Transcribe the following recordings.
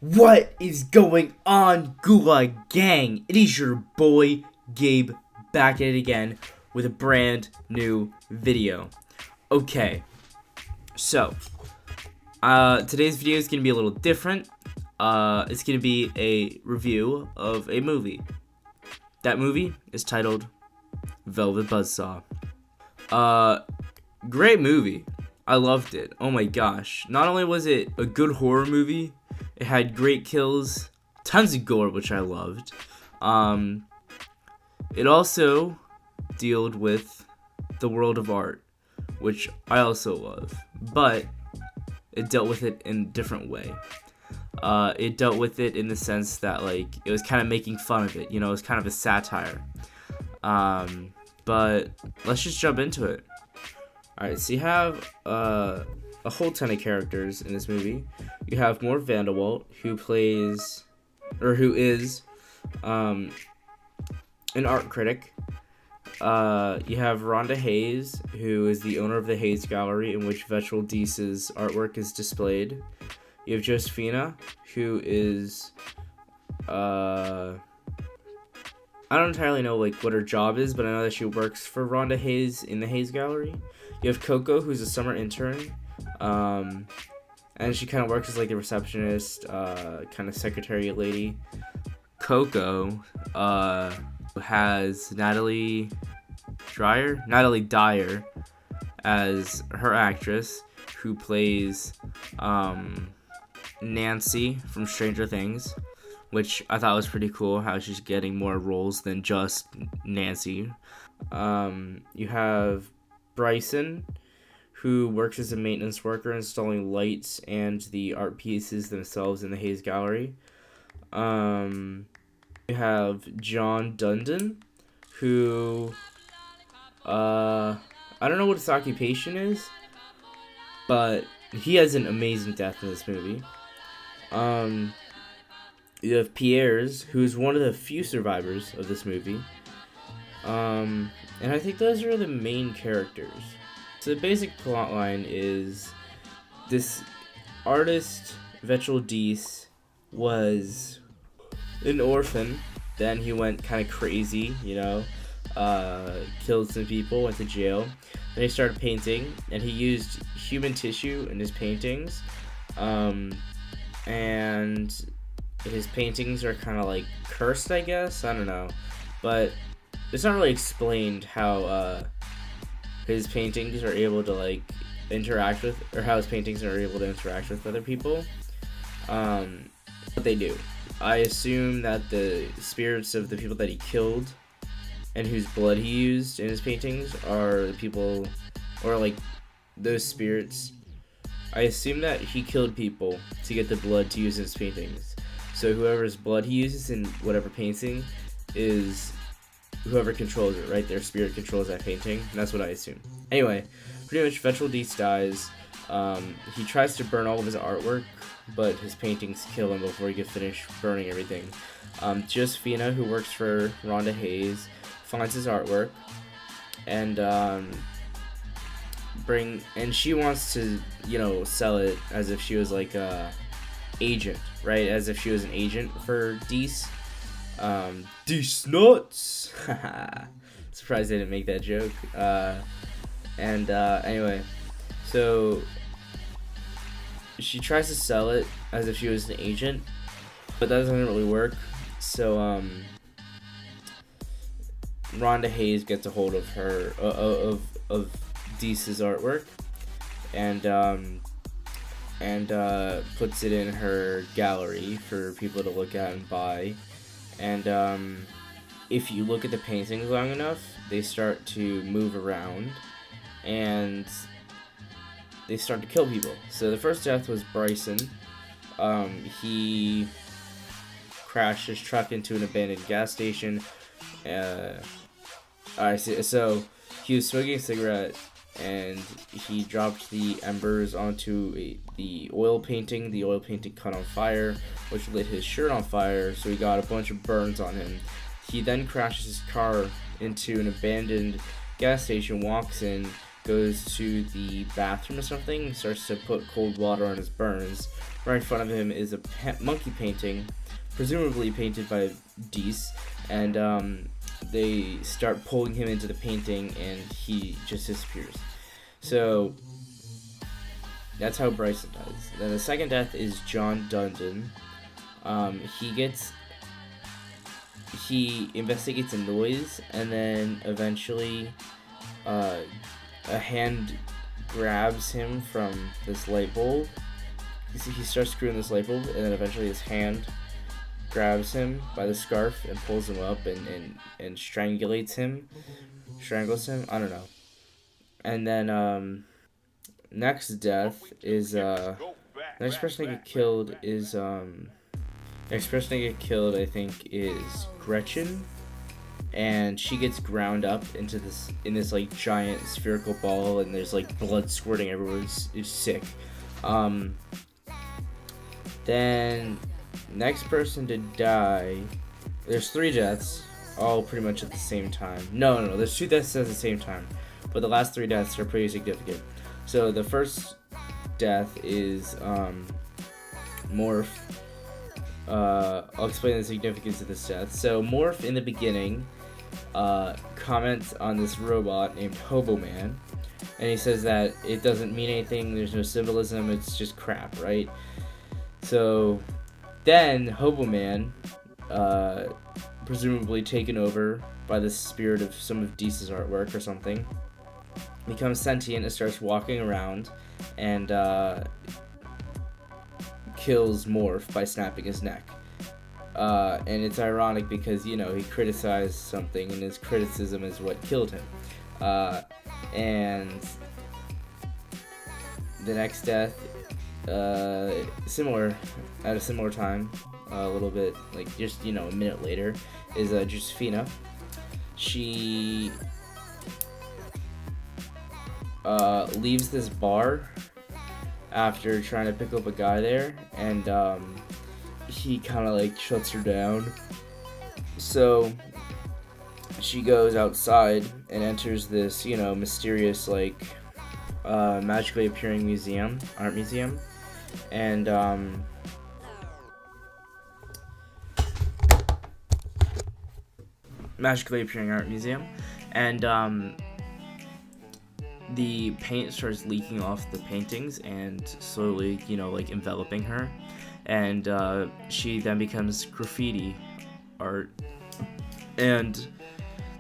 What is going on, Gulag Gang? It is your boy, Gabe, back at it again with a brand new video. Okay, so, today's video is going to be a little different. It's going to be a review of a movie. That movie is titled Velvet Buzzsaw. Great movie. I loved it. Oh my gosh. Not only was it a good horror movie, it had great kills, tons of gore, which I loved. It also dealt with the world of art, which I also love, but it dealt with it in a different way. It dealt with it in the sense that, like, it was kind of making fun of it, you know, it was kind of a satire. But let's just jump into it. Alright, so you have a whole ton of characters in this movie. You have Mort Vanderwalt, who is an art critic. You have Rhonda Hayes, who is the owner of the Hayes Gallery, in which Virtual Deece's artwork is displayed. You have Josephina, who is I don't entirely know what her job is, but I know that she works for Rhonda Hayes in the Hayes Gallery. You have Coco, who's a summer intern, and she kind of works as like a receptionist, kind of secretary lady. Coco has Natalie Dyer as her actress, who plays Nancy from Stranger Things, which I thought was pretty cool, how she's getting more roles than just Nancy. You have Bryson, who works as a maintenance worker installing lights and the art pieces themselves in the Hayes Gallery. You have John Dundon, who I don't know what his occupation is, but he has an amazing death in this movie. You have Piers, who's one of the few survivors of this movie. And I think those are the main characters. So the basic plot line is this artist, Virtual Deece, was an orphan. Then he went kind of crazy, you know, killed some people, went to jail. Then he started painting, and he used human tissue in his paintings. And his paintings are kind of like cursed, I guess. I don't know. But it's not really explained how his paintings are able to like interact with, or how his paintings are able to interact with other people. But they do. I assume that the spirits of the people that he killed and whose blood he used in his paintings are the people, or like those spirits. I assume that he killed people to get the blood to use in his paintings. So whoever's blood he uses in whatever painting is whoever controls it, right? Their spirit controls that painting, and that's what I assume. Anyway, pretty much Virtual Deece dies. He tries to burn all of his artwork, but his paintings kill him before he can finish burning everything. Josephina, who works for Rhonda Hayes, finds his artwork, and she wants to, you know, sell it as if she was like a agent, right? As if she was an agent for Deece. Deece nuts. Surprised I didn't make that joke. Anyway, so she tries to sell it as if she was an agent, but that doesn't really work. So Rhonda Hayes gets a hold of her of Deece's artwork, and puts it in her gallery for people to look at and buy. And if you look at the paintings long enough, they start to move around, and they start to kill people. So the first death was Bryson. He crashed his truck into an abandoned gas station. So he was smoking a cigarette, and he dropped the embers onto the oil painting. The oil painting caught on fire, which lit his shirt on fire, so he got a bunch of burns on him. He then crashes his car into an abandoned gas station, walks in, goes to the bathroom or something, starts to put cold water on his burns, right in front of him is a monkey painting, presumably painted by Dees, and they start pulling him into the painting, and he just disappears. So that's how Bryson dies. Then the second death is John Dundon. He investigates a noise, and then eventually a hand grabs him from this light bulb. He starts screwing this light bulb, and then eventually his hand grabs him by the scarf and pulls him up and strangles him. I don't know. And then next death is next person to get killed is next person to get killed, I think, is Gretchen, and she gets ground up into this like giant spherical ball, and there's like blood squirting everywhere. It's sick. Then next person to die, there's 3 deaths, all pretty much at the same time. No, there's 2 deaths at the same time, but the last 3 deaths are pretty significant. So the first death is Morph. I'll explain the significance of this death. So Morph in the beginning comments on this robot named Hobo Man, and he says that it doesn't mean anything, there's no symbolism, it's just crap, right? So then Hobo Man, presumably taken over by the spirit of some of Deese's artwork or something, becomes sentient and starts walking around and kills Morph by snapping his neck. And it's ironic because, he criticized something, and his criticism is what killed him. And the next death, at a similar time, a little bit, like just, a minute later, is Josephina. She leaves this bar after trying to pick up a guy there, and he kind of like shuts her down. So she goes outside and enters this, mysterious, like, magically appearing art museum, and the paint starts leaking off the paintings and slowly, like enveloping her, and she then becomes graffiti art. And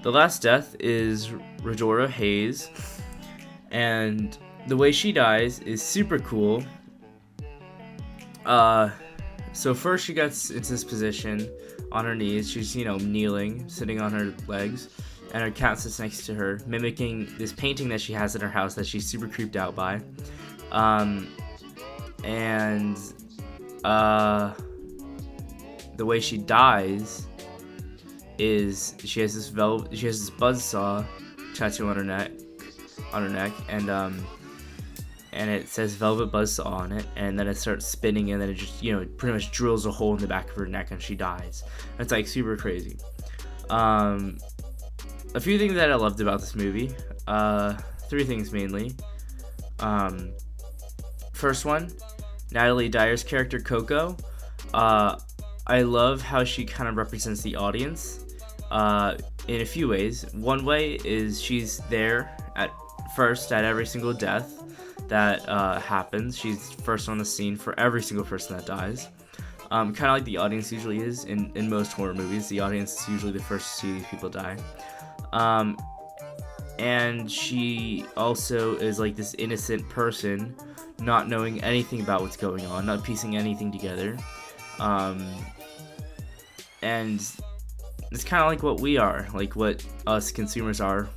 the last death is Redora Hayes, and the way she dies is super cool. So first she gets into this position on her knees. She's, kneeling, sitting on her legs, and her cat sits next to her, mimicking this painting that she has in her house that she's super creeped out by. And the way she dies is she has this buzzsaw tattoo on her neck, and it says Velvet Buzzsaw on it, and then it starts spinning, and then it just, pretty much drills a hole in the back of her neck, and she dies. It's like super crazy. A few things that I loved about this movie. 3 things mainly. First one, Natalie Dyer's character Coco. I love how she kind of represents the audience in a few ways. One way is she's there at every single death that happens. She's first on the scene for every single person that dies. Kind of like the audience usually is in most horror movies. The audience is usually the first to see these people die. And she also is like this innocent person, not knowing anything about what's going on, not piecing anything together. And it's kind of like what we are, like what us consumers are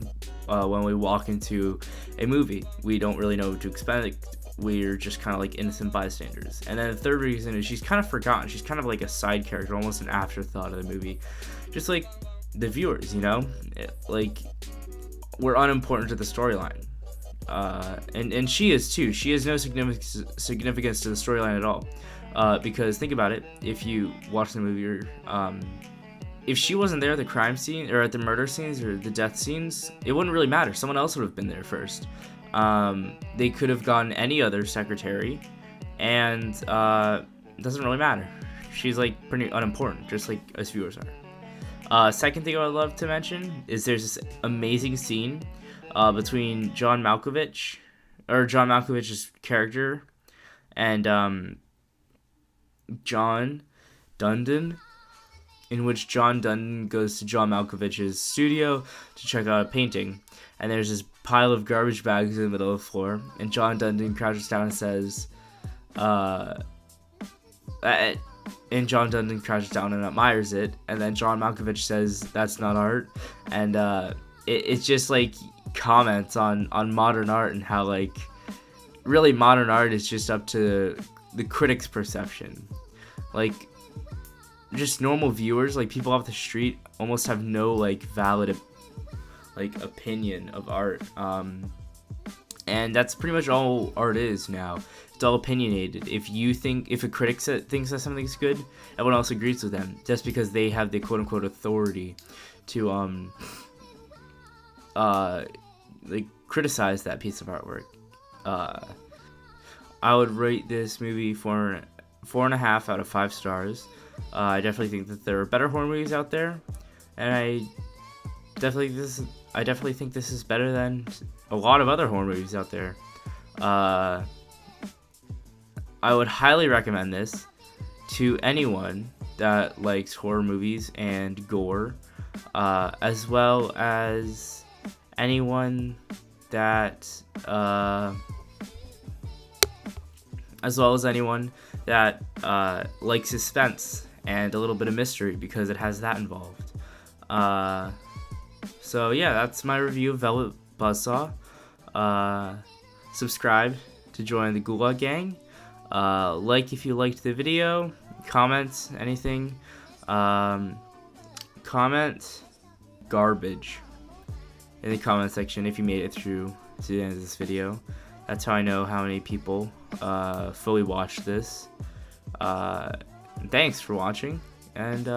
when we walk into a movie. We don't really know what to expect. We're just kind of like innocent bystanders. And then the third reason is she's kind of forgotten. She's kind of like a side character, almost an afterthought of the movie. Just like the viewers, like we're unimportant to the storyline. And she is too. She has no significance to the storyline at all. Because think about it, if you watch the movie, or if she wasn't there at the crime scene, or at the murder scenes, or the death scenes, it wouldn't really matter. Someone else would have been there first. They could have gotten any other secretary and it doesn't really matter. She's like pretty unimportant, just like us viewers are. Second thing I would love to mention is there's this amazing scene between John Malkovich's character and John Dundon, in which John Dundon goes to John Malkovich's studio to check out a painting, and there's this pile of garbage bags in the middle of the floor, and John Dundon crouches down and says, and John Dundon crouches down and admires it, and then John Malkovich says, "That's not art," and it's just like comments on modern art and how like really modern art is just up to the critic's perception. Like, just normal viewers, like people off the street, almost have no like valid like opinion of art, and that's pretty much all art is now. It's all opinionated. If a critic thinks that something's good, everyone else agrees with them just because they have the quote unquote authority to like criticize that piece of artwork. I would rate this movie 4.5 out of 5 stars. I definitely think that there are better horror movies out there, and I definitely think this is better than a lot of other horror movies out there. I would highly recommend this to anyone that likes horror movies and gore, as well as anyone that likes suspense and a little bit of mystery, because it has that involved. So yeah, that's my review of Velvet Buzzsaw. Subscribe to join the Gulag Gang. Like if you liked the video. Comment anything. Comment garbage in the comment section if you made it through to the end of this video. That's how I know how many people fully watched this. Thanks for watching, and